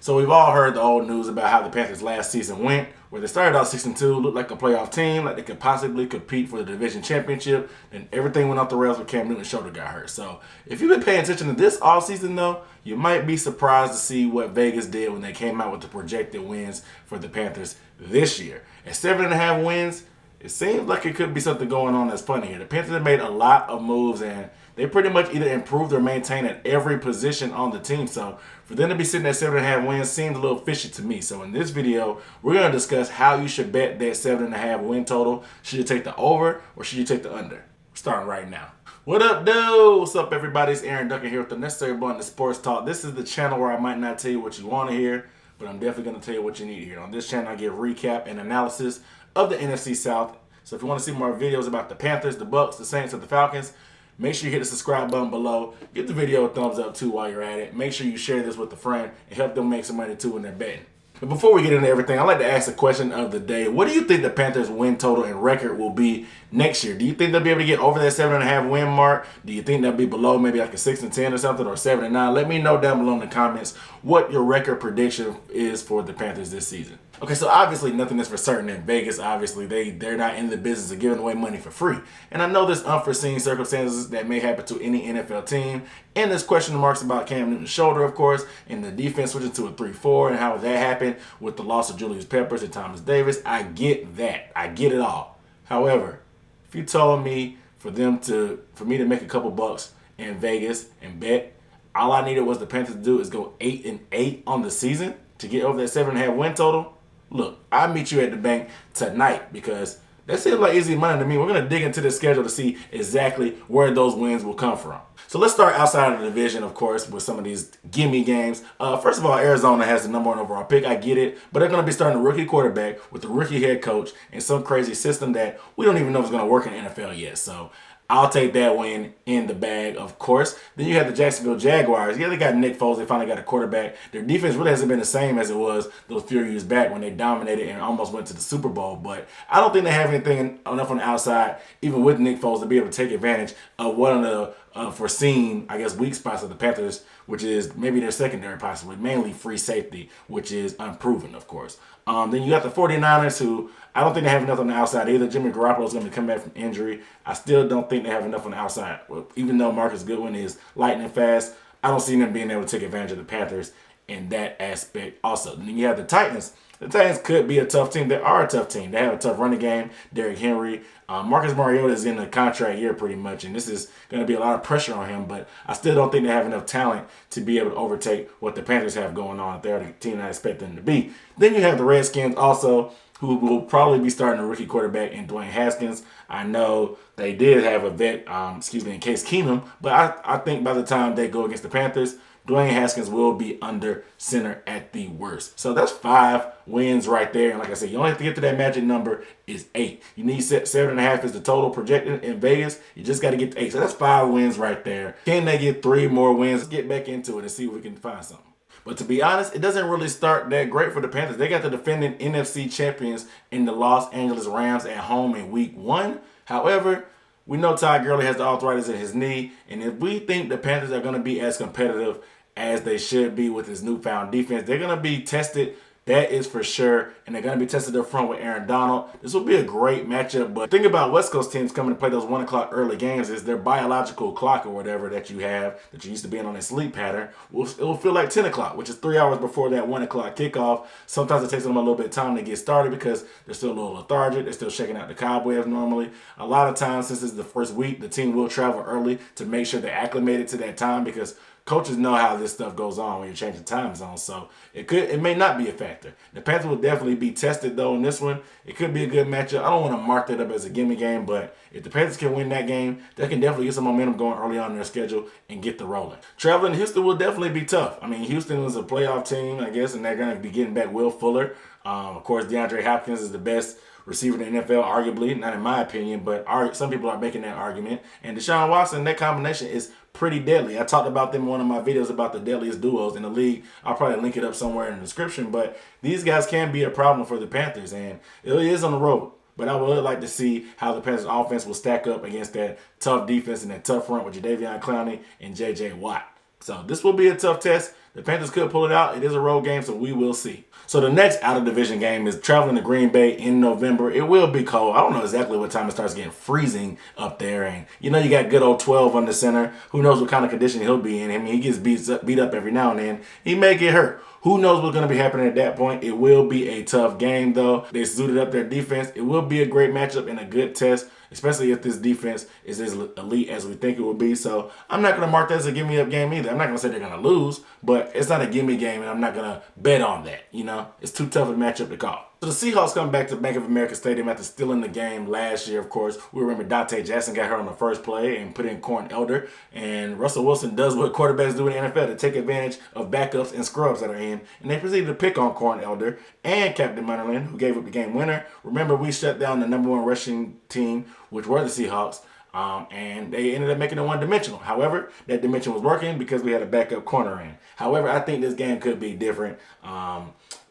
So we've all heard the old news about how the Panthers last season went, where they started out 6-2, looked like a playoff team, like they could possibly compete for the division championship, and everything went off the rails when Cam Newton's shoulder got hurt. So if you've been paying attention to this offseason though, you might be surprised to see what Vegas did when they came out with the projected wins for the Panthers this year. At 7.5 wins, it seems like it could be something going on that's funny here. The Panthers have made a lot of moves and they pretty much either improved or maintained at every position on the team. So for them to be sitting at 7.5 wins seems a little fishy to me. So in this video, we're going to discuss how you should bet that 7.5 win total. Should you take the over or should you take the under? We're starting right now. What up, dude? What's up, everybody? It's Aaron Duncan here with the Necessary Blunt of Sports Talk. This is the channel where I might not tell you what you want to hear, but I'm definitely going to tell you what you need to hear. On this channel, I give recap and analysis of the NFC South. So if you want to see more videos about the Panthers, the Bucks, the Saints, and the Falcons, make sure you hit the subscribe button below. Give the video a thumbs up too while you're at it. Make sure you share this with a friend and help them make some money too when they're betting. But before we get into everything, I'd like to ask the question of the day. What do you think the Panthers' win total and record will be next year? Do you think they'll be able to get over that 7.5 win mark? Do you think they'll be below maybe like a 6-10 or something, or 7-9? Let me know down below in the comments what your record prediction is for the Panthers this season. Okay, so obviously nothing is for certain in Vegas. Obviously, they're not in the business of giving away money for free. And I know there's unforeseen circumstances that may happen to any NFL team. And there's question marks about Cam Newton's shoulder, of course, and the defense switching to a 3-4 and how that happened with the loss of Julius Peppers and Thomas Davis. I get that. I get it all. However, if you told me for me to make a couple bucks in Vegas and bet, all I needed was the Panthers to do is go 8-8 on the season to get over that 7.5 win total. Look, I'll meet you at the bank tonight because that seems like easy money to me. We're going to dig into the schedule to see exactly where those wins will come from. So let's start outside of the division, of course, with some of these gimme games. First of all, Arizona has the #1 overall pick. I get it. But they're going to be starting a rookie quarterback with a rookie head coach and some crazy system that we don't even know if it's going to work in the NFL yet. So I'll take that win in the bag, of course. Then you have the Jacksonville Jaguars. Yeah, they got Nick Foles. They finally got a quarterback. Their defense really hasn't been the same as it was those few years back when they dominated and almost went to the Super Bowl. But I don't think they have anything enough on the outside, even with Nick Foles, to be able to take advantage of one of the foreseen, I guess, weak spots of the Panthers, which is maybe their secondary possibly, mainly free safety, which is unproven, of course. Then you got the 49ers, who I don't think they have enough on the outside either. Jimmy Garoppolo is going to come back from injury. I still don't think they have enough on the outside. Even though Marcus Goodwin is lightning fast, I don't see them being able to take advantage of the Panthers in that aspect also. Then you have the Titans. The Titans could be a tough team. They are a tough team. They have a tough running game. Derrick Henry. Marcus Mariota is in a contract year pretty much, and this is going to be a lot of pressure on him, but I still don't think they have enough talent to be able to overtake what the Panthers have going on if they're the team I expect them to be. Then you have the Redskins also, who will probably be starting a rookie quarterback in Dwayne Haskins. I know they did have a vet, in Case Keenum, but I think by the time they go against the Panthers, Dwayne Haskins will be under center at the worst. So that's 5 wins right there. And like I said, you only have to get to that magic number is 8. You need 7.5 is the total projected in Vegas. You just got to get to 8. So that's 5 wins right there. Can they get 3 more wins? Let's get back into it and see if we can find something. But to be honest, it doesn't really start that great for the Panthers. They got the defending NFC champions in the Los Angeles Rams at home in week 1. However, we know Todd Gurley has the arthritis in his knee, and if we think the Panthers are going to be as competitive as they should be with his newfound defense, they're going to be tested. That is for sure. And they're going to be tested up front with Aaron Donald. This will be a great matchup. But the thing about West Coast teams coming to play those 1 o'clock early games is their biological clock or whatever that you have, that you used to be in on a sleep pattern, it will feel like 10 o'clock, which is 3 hours before that 1 o'clock kickoff. Sometimes it takes them a little bit of time to get started because they're still a little lethargic. They're still shaking out the cobwebs normally. A lot of times, since it's the first week, the team will travel early to make sure they're acclimated to that time because coaches know how this stuff goes on when you're changing time zones, so it may not be a factor. The Panthers will definitely be tested though in this one. It could be a good matchup. I don't want to mark that up as a gimme game, but if the Panthers can win that game, they can definitely get some momentum going early on in their schedule and get the rolling. Traveling to Houston will definitely be tough. I mean, Houston was a playoff team, I guess, and they're going to be getting back Will Fuller. Of course, DeAndre Hopkins is the best receiver in the NFL, arguably, not in my opinion, but some people are making that argument. And Deshaun Watson, that combination is pretty deadly. I talked about them in one of my videos about the deadliest duos in the league. I'll probably link it up somewhere in the description, but these guys can be a problem for the Panthers, and it is on the road. But I would like to see how the Panthers offense will stack up against that tough defense and that tough front with Jadeveon Clowney and J.J. Watt. So this will be a tough test. the Panthers could pull it out. It is a road game, so we will see. So the next out-of-division game is traveling to Green Bay in November. It will be cold. I don't know exactly what time it starts getting freezing up there. And you know you got good old 12 under center. Who knows what kind of condition he'll be in. I mean, he gets beat up every now and then. He may get hurt. Who knows what's going to be happening at that point. It will be a tough game, though. They suited up their defense. It will be a great matchup and a good test, especially if this defense is as elite as we think it will be. So I'm not going to mark that as a give-me-up game either. I'm not going to say they're going to lose, but it's not a give-me game, and I'm not going to bet on that. You know, it's too tough a matchup to call. So the Seahawks come back to Bank of America Stadium after stealing the game last year, of course. We remember Dante Jackson got hurt on the first play and put in Corn Elder. And Russell Wilson does what quarterbacks do in the NFL to take advantage of backups and scrubs that are in. And they proceeded to pick on Corn Elder and Captain Munnerlyn, who gave up the game winner. Remember, we shut down the number one rushing team, which were the Seahawks. And they ended up making it one-dimensional. However, that dimension was working because we had a backup corner in. However, I think this game could be different.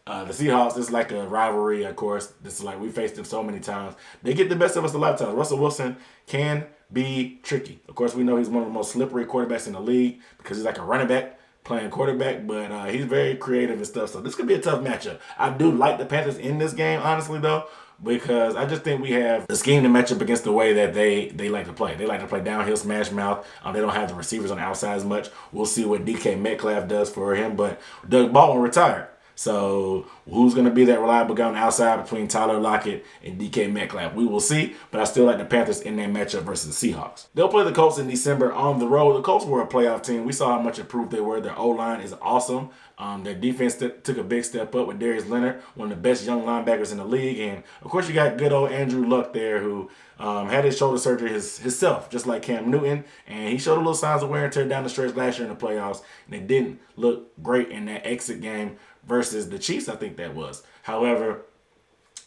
The Seahawks, this is like a rivalry, of course. This is like we faced them so many times. They get the best of us a lot of times. Russell Wilson can be tricky. Of course, we know he's one of the most slippery quarterbacks in the league because he's like a running back playing quarterback, but he's very creative and stuff. So this could be a tough matchup. I do like the Panthers in this game, honestly, though, because I just think we have the scheme to match up against the way that they like to play. They like to play downhill smash mouth. They don't have the receivers on the outside as much. We'll see what DK Metcalf does for him, but Doug Baldwin retired. So who's going to be that reliable guy on the outside between Tyler Lockett and DK Metcalf? We will see, but I still like the Panthers in that matchup versus the Seahawks. They'll play the Colts in December on the road. The Colts were a playoff team. We saw how much improved they were. Their O-line is awesome. Their defense took a big step up with Darius Leonard, one of the best young linebackers in the league. And, of course, you got good old Andrew Luck there who had his shoulder surgery himself, just like Cam Newton. And he showed a little signs of wear and tear down the stretch last year in the playoffs. And it didn't look great in that exit game versus the Chiefs, I think that was. However,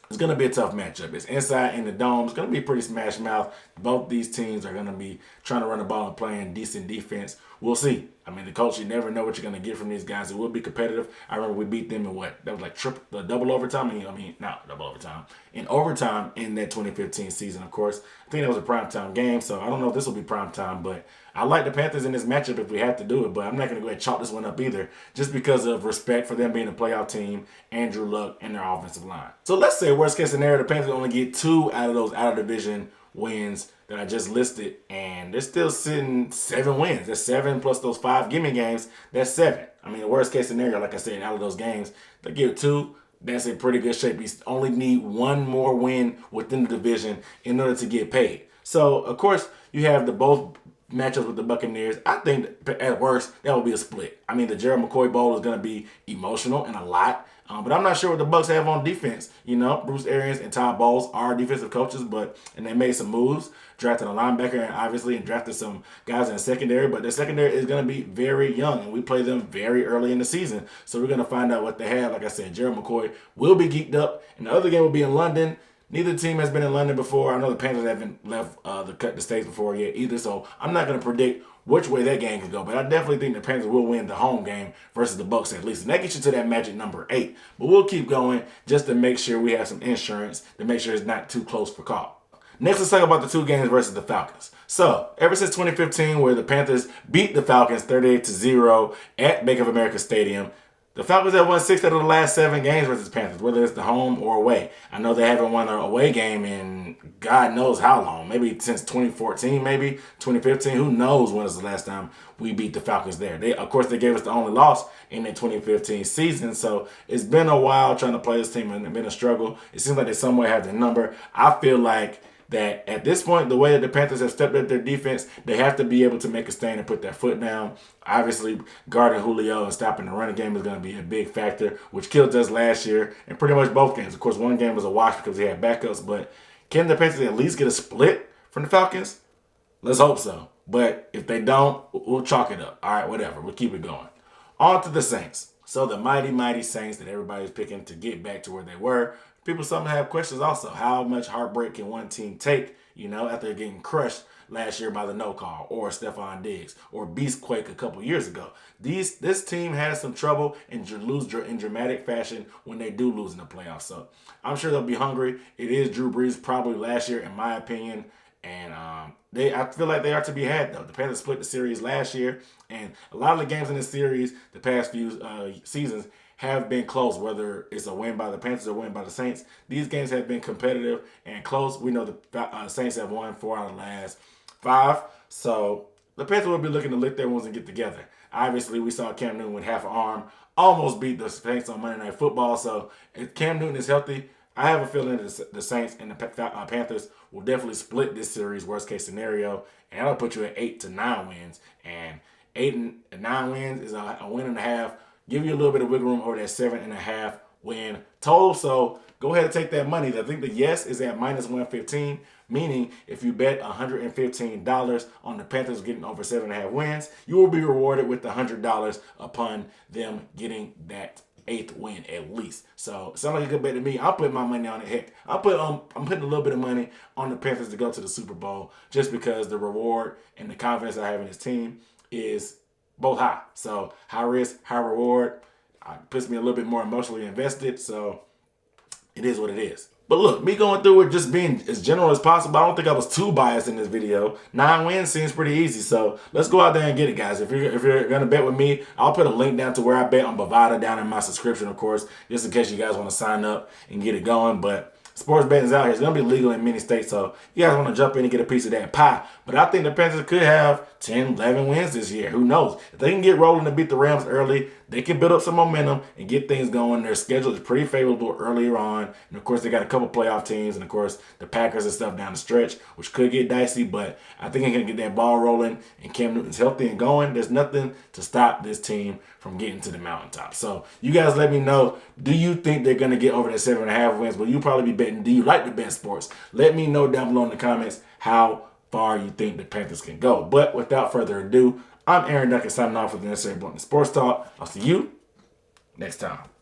it's going to be a tough matchup. It's inside in the dome. It's going to be pretty smash mouth. Both these teams are going to be trying to run the ball and playing decent defense. We'll see. I mean, the coach, you never know what you're going to get from these guys. It will be competitive. I remember we beat them in what? That was like double overtime. Not double overtime. In overtime in that 2015 season, of course. I think that was a primetime game, so I don't know if this will be primetime, but I like the Panthers in this matchup if we have to do it, but I'm not going to go ahead and chalk this one up either, just because of respect for them being a playoff team, Andrew Luck, and their offensive line. So let's say worst case scenario, the Panthers only get 2 out of those out-of-division wins that I just listed, and they're still sitting 7 wins. That's 7 plus those 5 gimme games. That's 7. I mean, the worst case scenario, like I said, out of those games, they give 2. That's in pretty good shape. You only need 1 more win within the division in order to get paid. So, of course, you have the both matchups with the Buccaneers. I think at worst, that will be a split. I mean, the Gerald McCoy Bowl is going to be emotional and a lot. But I'm not sure what the Bucs have on defense. You know, Bruce Arians and Todd Bowles are defensive coaches, and they made some moves, drafted a linebacker, and drafted some guys in the secondary. But the secondary is going to be very young, and we play them very early in the season. So we're going to find out what they have. Like I said, Gerald McCoy will be geeked up, and the other game will be in London. Neither team has been in London before. I know the Panthers haven't left the States before yet either, so I'm not going to predict which way that game can go. But I definitely think the Panthers will win the home game versus the Bucs at least. And that gets you to that magic number 8. But we'll keep going just to make sure we have some insurance to make sure it's not too close for call. Next, let's talk about the 2 games versus the Falcons. So, ever since 2015, where the Panthers beat the Falcons 38-0 at Bank of America Stadium, the Falcons have won 6 out of the last 7 games versus the Panthers, whether it's the home or away. I know they haven't won an away game in God knows how long. Maybe since 2014, maybe 2015. Who knows when was the last time we beat the Falcons there. Of course, they gave us the only loss in the 2015 season. So it's been a while trying to play this team and it's been a struggle. It seems like they somewhere have the number. I feel like that at this point, the way that the Panthers have stepped up their defense, they have to be able to make a stand and put their foot down. Obviously, guarding Julio and stopping the running game is going to be a big factor, which killed us last year in pretty much both games. Of course, one game was a wash because they had backups, but can the Panthers at least get a split from the Falcons? Let's hope so. But if they don't, we'll chalk it up. All right, whatever. We'll keep it going. On to the Saints. So the mighty, mighty Saints that everybody's picking to get back to where they were. People some have questions also. How much heartbreak can one team take, after getting crushed last year by the no call or Stephon Diggs or Beastquake a couple years ago? This team has some trouble and lose in dramatic fashion when they do lose in the playoffs. So I'm sure they'll be hungry. It is Drew Brees probably last year, in my opinion, And I feel like they are to be had, though. The Panthers split the series last year, and a lot of the games in this series the past few seasons have been close, whether it's a win by the Panthers or a win by the Saints. These games have been competitive and close. We know the Saints have won 4 out of the last 5, so the Panthers will be looking to lick their wounds and get together. Obviously, we saw Cam Newton with half an arm almost beat the Saints on Monday Night Football, so if Cam Newton is healthy, I have a feeling that the Saints and the Panthers will definitely split this series, worst case scenario, and that'll put you at 8 to 9 wins. And 8 and 9 wins is a win and a half. Give you a little bit of wiggle room over that 7.5 win total. So go ahead and take that money. I think the yes is at -115, meaning if you bet $115 on the Panthers getting over 7.5 wins, you will be rewarded with the $100 upon them getting that 8th win at least. So it sounds like a good bet to me. I'll put my money on it. Heck, I'm putting a little bit of money on the Panthers to go to the Super Bowl just because the reward and the confidence I have in this team is both high. So high risk, high reward. Puts me a little bit more emotionally invested. So it is what it is. But look, me going through it, just being as general as possible, I don't think I was too biased in this video. 9 wins seems pretty easy, so let's go out there and get it, guys. If you're going to bet with me, I'll put a link down to where I bet on Bovada down in my subscription, of course, just in case you guys want to sign up and get it going. But sports betting is out here. It's going to be legal in many states, so you guys want to jump in and get a piece of that pie. But I think the Panthers could have 10, 11 wins this year. Who knows? If they can get rolling to beat the Rams early, they can build up some momentum and get things going. Their schedule is pretty favorable earlier on. And, of course, they got a couple playoff teams. And, of course, the Packers and stuff down the stretch, which could get dicey. But I think they can get that ball rolling and Cam Newton's healthy and going. There's nothing to stop this team from getting to the mountaintop. So you guys let me know, do you think they're going to get over that 7.5 wins? Will you probably be betting? Do you like to bet sports? Let me know down below in the comments how far you think the Panthers can go. But without further ado, I'm Aaron Duncan signing off with the Necessary Blunt Sports Talk. I'll see you next time.